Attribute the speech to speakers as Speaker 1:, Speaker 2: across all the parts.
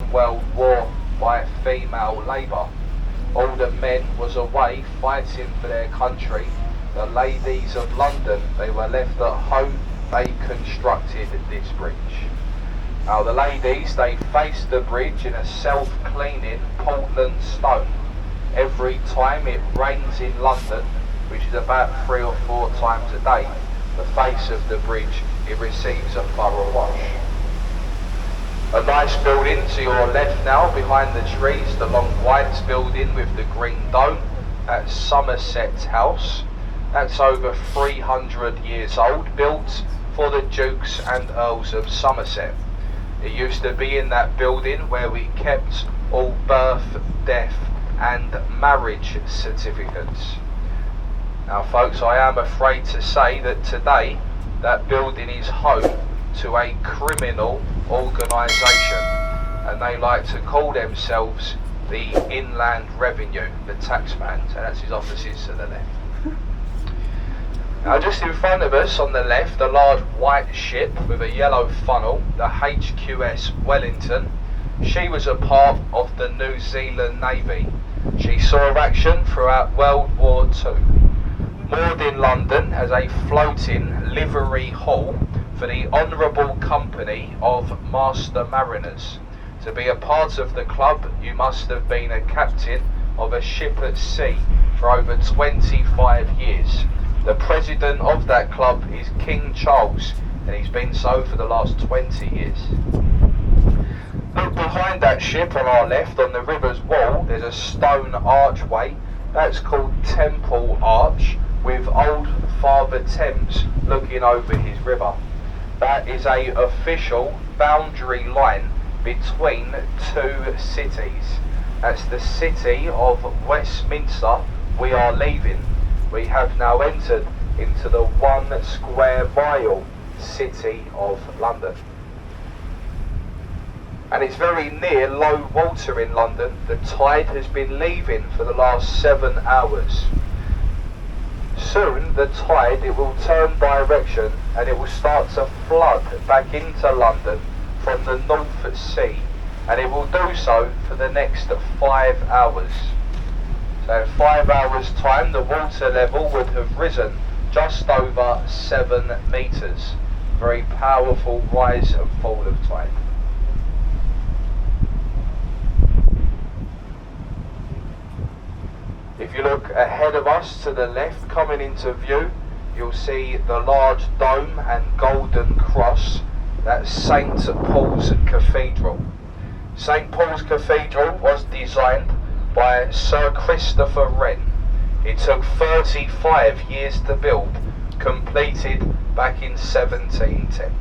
Speaker 1: Second World War by female labour. All the men was away fighting for their country. The ladies of London, they were left at home. They constructed this bridge. Now the ladies, they faced the bridge in a self-cleaning Portland stone. Every time it rains in London, which is about 3 or 4 times a day, the face of the bridge, it receives a thorough wash. A nice building to your left now, behind the trees, the long white building with the green dome. That's Somerset House. That's over 300 years old, built for the Dukes and Earls of Somerset. It used to be in that building where we kept all birth, death and marriage certificates. Now folks, I am afraid to say that today that building is home to a criminal organisation, and they like to call themselves the Inland Revenue, the taxman, so that's his offices to the left. Now just in front of us on the left, a large white ship with a yellow funnel, the HQS Wellington. She was a part of the New Zealand Navy. She saw action throughout World War II. Moored in London as a floating livery hall for the Honourable Company of Master Mariners. To be a part of the club, you must have been a captain of a ship at sea for over 25 years. The president of that club is King Charles, and he's been so for the last 20 years. Look behind that ship on our left, on the river's wall, there's a stone archway. That's called Temple Arch, with old Father Thames looking over his river. That is a official boundary line between 2 cities. That's the city of Westminster we are leaving. We have now entered into the 1 square mile city of London. And it's very near low water in London. The tide has been leaving for the last 7 hours. Soon the tide, it will turn direction and it will start to flood back into London from the North Sea, and it will do so for the next 5 hours. So in 5 hours time the water level would have risen just over 7 metres. Very powerful rise and fall of tide. If you look ahead of us to the left, coming into view, you'll see the large dome and golden cross. That's St Paul's Cathedral. St Paul's Cathedral was designed by Sir Christopher Wren. It took 35 years to build, completed back in 1710.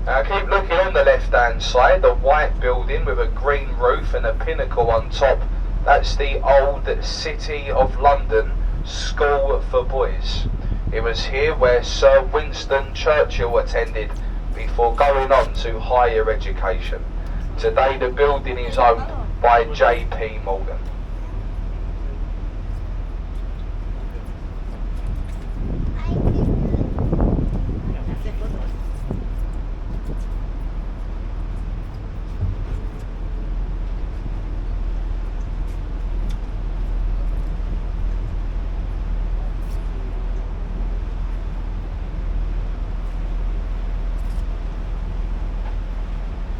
Speaker 1: Now keep looking on the left hand side, the white building with a green roof and a pinnacle on top. That's the old City of London School for Boys. It was here where Sir Winston Churchill attended before going on to higher education. Today the building is owned by J.P. Morgan.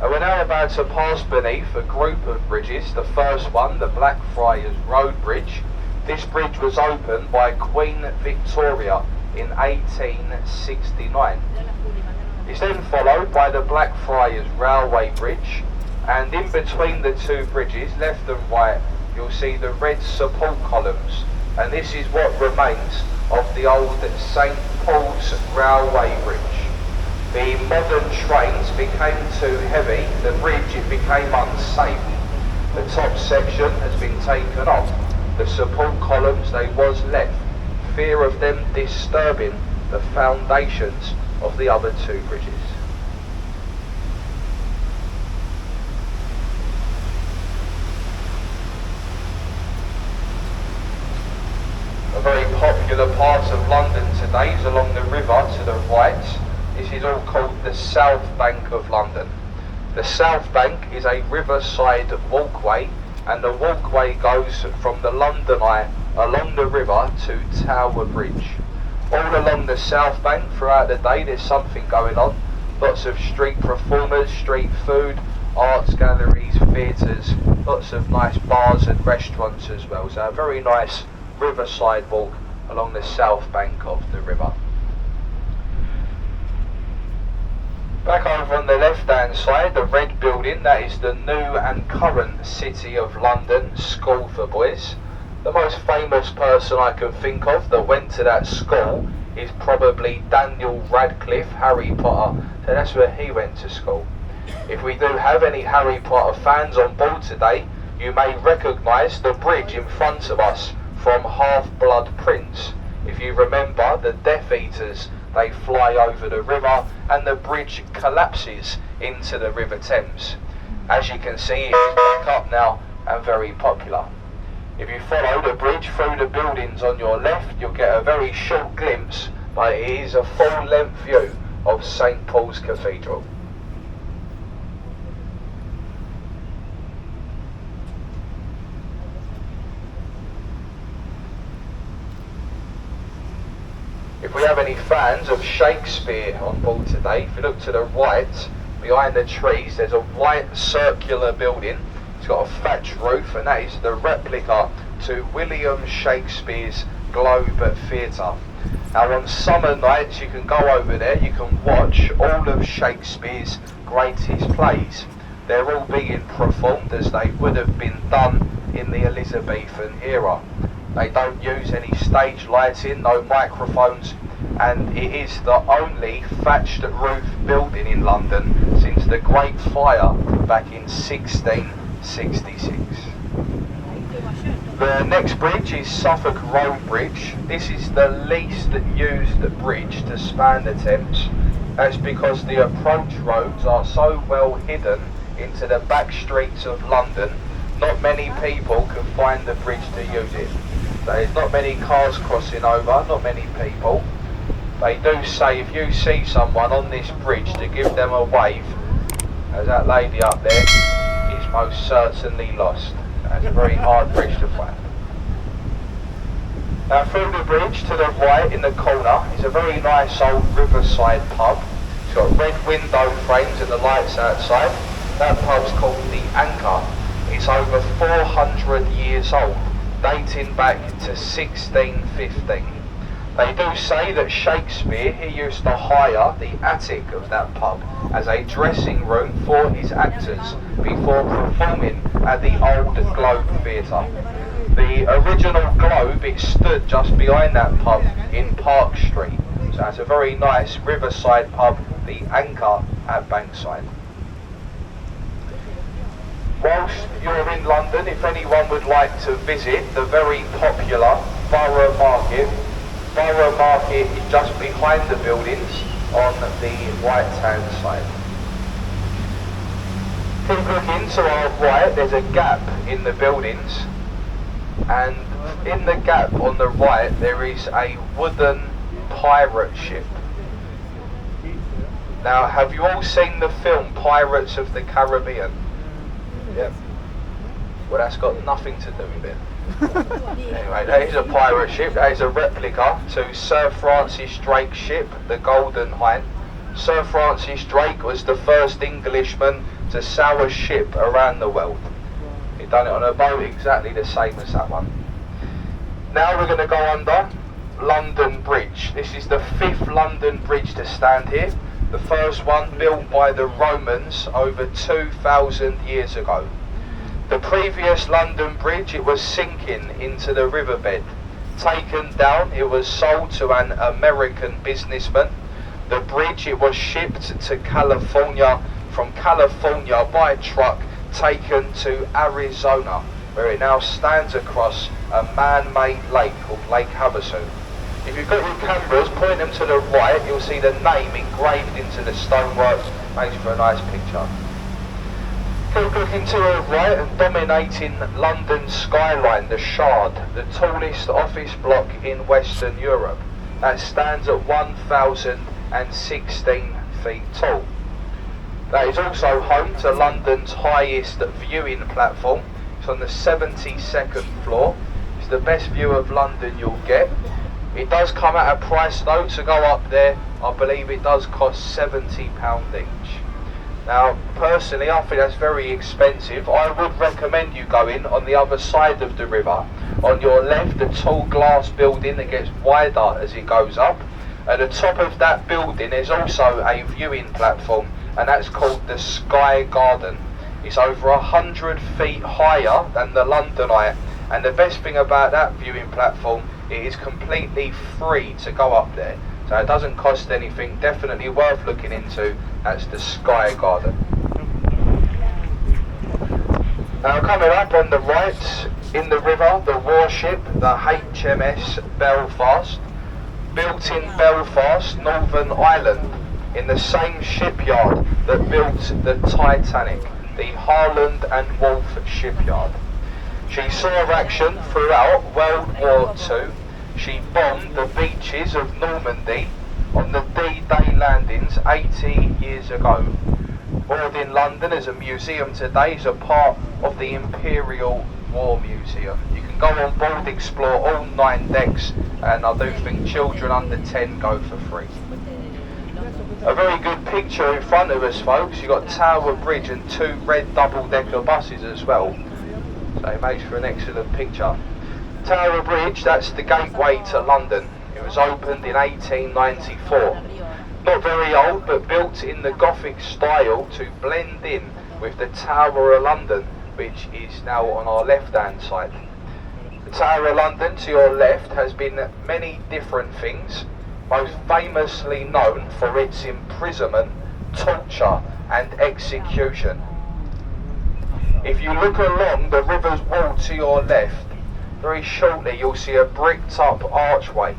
Speaker 1: We're now about to pass beneath a group of bridges. The first one, the Blackfriars Road Bridge. This bridge was opened by Queen Victoria in 1869. It's then followed by the Blackfriars Railway Bridge, and in between the 2 bridges, left and right, you'll see the red support columns, and this is what remains of the old St Paul's Railway Bridge. The modern trains became too heavy, the bridge it became unsafe. The top section has been taken off. The support columns, they was left. Fear of them disturbing the foundations of the other 2 bridges. A very popular part of London today is along the river to the right. This is all called the South Bank of London. The south bank is a riverside walkway, and the walkway goes from the London Eye along the river to Tower Bridge. All along the south bank throughout the day there's something going on. Lots of street performers, street food, arts galleries, theatres, lots of nice bars and restaurants as well. So a very nice riverside walk along the south bank of the river. Back over on the left hand side, the red building, that is the new and current City of London School for Boys. The most famous person I can think of that went to that school is probably Daniel Radcliffe, Harry Potter, so that's where he went to school. If we do have any Harry Potter fans on board today, you may recognise the bridge in front of us from Half-Blood Prince. If you remember, the Death Eaters, they fly over the river and the bridge collapses into the River Thames. As you can see, it is back up now and very popular. If you follow the bridge through the buildings on your left, you'll get a very short glimpse, but it is a full-length view of St Paul's Cathedral. If we have any fans of Shakespeare on board today, if you look to the right, behind the trees, there's a white circular building. It's got a thatched roof, and that is the replica to William Shakespeare's Globe Theatre. Now on summer nights you can go over there, you can watch all of Shakespeare's greatest plays. They're all being performed as they would have been done in the Elizabethan era. They don't use any stage lighting, no microphones, and it is the only thatched roof building in London since the Great Fire back in 1666. The next bridge is Suffolk Road Bridge. This is the least used bridge to span the Thames. That's because the approach roads are so well hidden into the back streets of London, not many people can find the bridge to use it. There's not many cars crossing over, not many people. They do say if you see someone on this bridge to give them a wave, as that lady up there is most certainly lost. It's a very hard bridge to find. Now through the bridge to the right in the corner is a very nice old riverside pub. It's got red window frames and the lights outside. That pub's called the Anchor. It's over 400 years old, dating back to 1615. They do say that Shakespeare, he used to hire the attic of that pub as a dressing room for his actors before performing at the old Globe Theatre. The original Globe, it stood just behind that pub in Park Street. So that's a very nice riverside pub, the Anchor at Bankside. Whilst you're in London, if anyone would like to visit the very popular Borough Market is just behind the buildings on the right hand side. Keep looking to our right, there's a gap in the buildings, and in the gap on the right there is a wooden pirate ship. Now, have you all seen the film Pirates of the Caribbean? Yep. Well, that's got nothing to do with it. Anyway, that is a pirate ship. That is a replica to Sir Francis Drake's ship, the Golden Hind. Sir Francis Drake was the first Englishman to sail a ship around the world. He done it on a boat exactly the same as that one. Now we're going to go under London Bridge. This is the 5th London Bridge to stand here. The first one built by the Romans over 2,000 years ago. The previous London Bridge, it was sinking into the riverbed. Taken down, it was sold to an American businessman. The bridge, it was shipped to California, from California by truck, taken to Arizona, where it now stands across a man-made lake called Lake Havasu. If you've got your cameras, point them to the right, you'll see the name engraved into the stonework. Makes for a nice picture. Keep looking to the right, and dominating London's skyline, the Shard, the tallest office block in Western Europe. That stands at 1,016 feet tall. That is also home to London's highest viewing platform. It's on the 72nd floor. It's the best view of London you'll get. It does come at a price though. To go up there, I believe it does cost £70 each. Now, personally, I think that's very expensive. I would recommend you going on the other side of the river. On your left, the tall glass building that gets wider as it goes up. At the top of that building, there's also a viewing platform, and that's called the Sky Garden. It's over 100 feet higher than the London Eye, and the best thing about that viewing platform, it is completely free to go up there. So it doesn't cost anything, definitely worth looking into. That's the Sky Garden. Now coming up on the right, in the river, the warship, the HMS Belfast, built in Belfast, Northern Ireland, in the same shipyard that built the Titanic, the Harland and Wolff shipyard. She saw action throughout World War II. She bombed the beaches of Normandy on the D-Day landings 80 years ago. Moored in London as a museum today, is a part of the Imperial War Museum. You can go on board, explore all 9 decks, and I do think children under 10 go for free. A very good picture in front of us, folks. You've got Tower Bridge and 2 red double-decker buses as well. So it makes for an excellent picture. Tower Bridge, that's the gateway to London. It was opened in 1894. Not very old, but built in the Gothic style to blend in with the Tower of London, which is now on our left-hand side. The Tower of London to your left has been many different things, most famously known for its imprisonment, torture and execution. If you look along the river's wall to your left, very shortly you'll see a bricked up archway.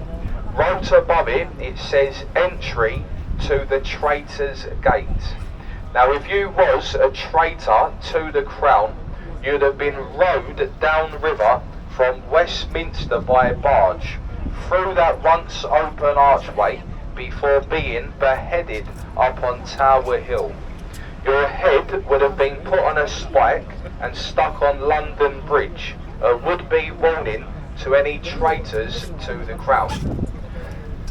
Speaker 1: Right above it, it says entry to the Traitor's Gate. Now if you was a traitor to the crown, you'd have been rowed down river from Westminster by barge, through that once open archway, before being beheaded up on Tower Hill. Your head would have been put on a spike and stuck on London Bridge, a would-be warning to any traitors to the crown.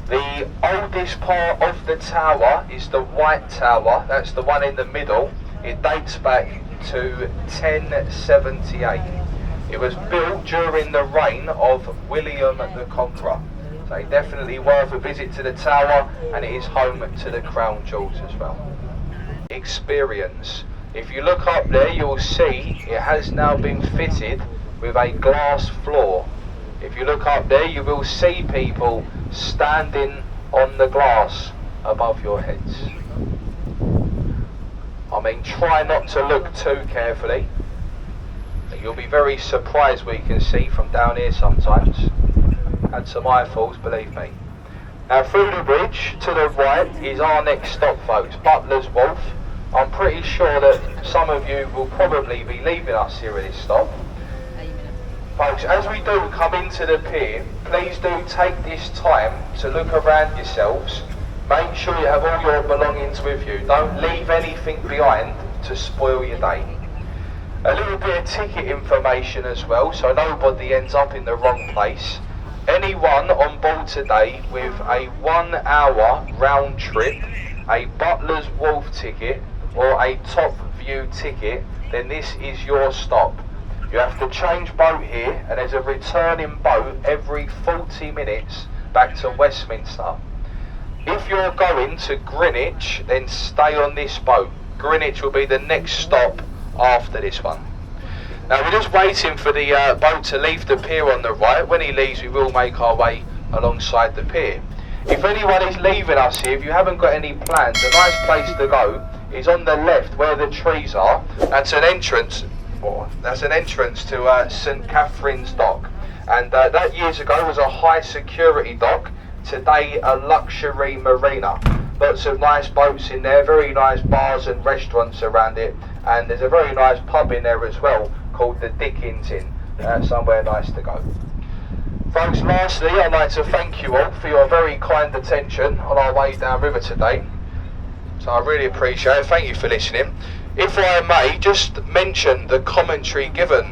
Speaker 1: The oldest part of the tower is the White Tower, that's the one in the middle. It dates back to 1078. It was built during the reign of William the Conqueror. So definitely worth a visit to the tower, and it is home to the Crown Jewels as well. Experience. If you look up there, you'll see it has now been fitted with a glass floor. If you look up there, you will see people standing on the glass above your heads. I mean, try not to look too carefully. You'll be very surprised what you can see from down here sometimes. And some eyeballs, believe me. Now through the bridge to the right is our next stop, folks, Butler's Wharf. I'm pretty sure that some of you will probably be leaving us here at this stop. Folks, as we do come into the pier, please do take this time to look around yourselves. Make sure you have all your belongings with you. Don't leave anything behind to spoil your day. A little bit of ticket information as well, so nobody ends up in the wrong place. Anyone on board today with a 1 hour round trip, a Butler's Wharf ticket or a Top View ticket, then this is your stop. You have to change boat here, and there's a returning boat every 40 minutes back to Westminster. If you're going to Greenwich, then stay on this boat. Greenwich will be the next stop after this one. Now we're just waiting for the boat to leave the pier on the right. When he leaves, we will make our way alongside the pier. If anyone is leaving us here, if you haven't got any plans, a nice place to go is on the left where the trees are. That's an entrance to St Catherine's Dock, and that years ago was a high security dock, today a luxury marina. Lots of nice boats in there, very nice bars and restaurants around it, and there's a very nice pub in there as well called the Dickens Inn, somewhere nice to go. Folks, lastly I'd like to thank you all for your very kind attention on our way down river today. So I really appreciate it. Thank you for listening. If I may, just mention the commentary given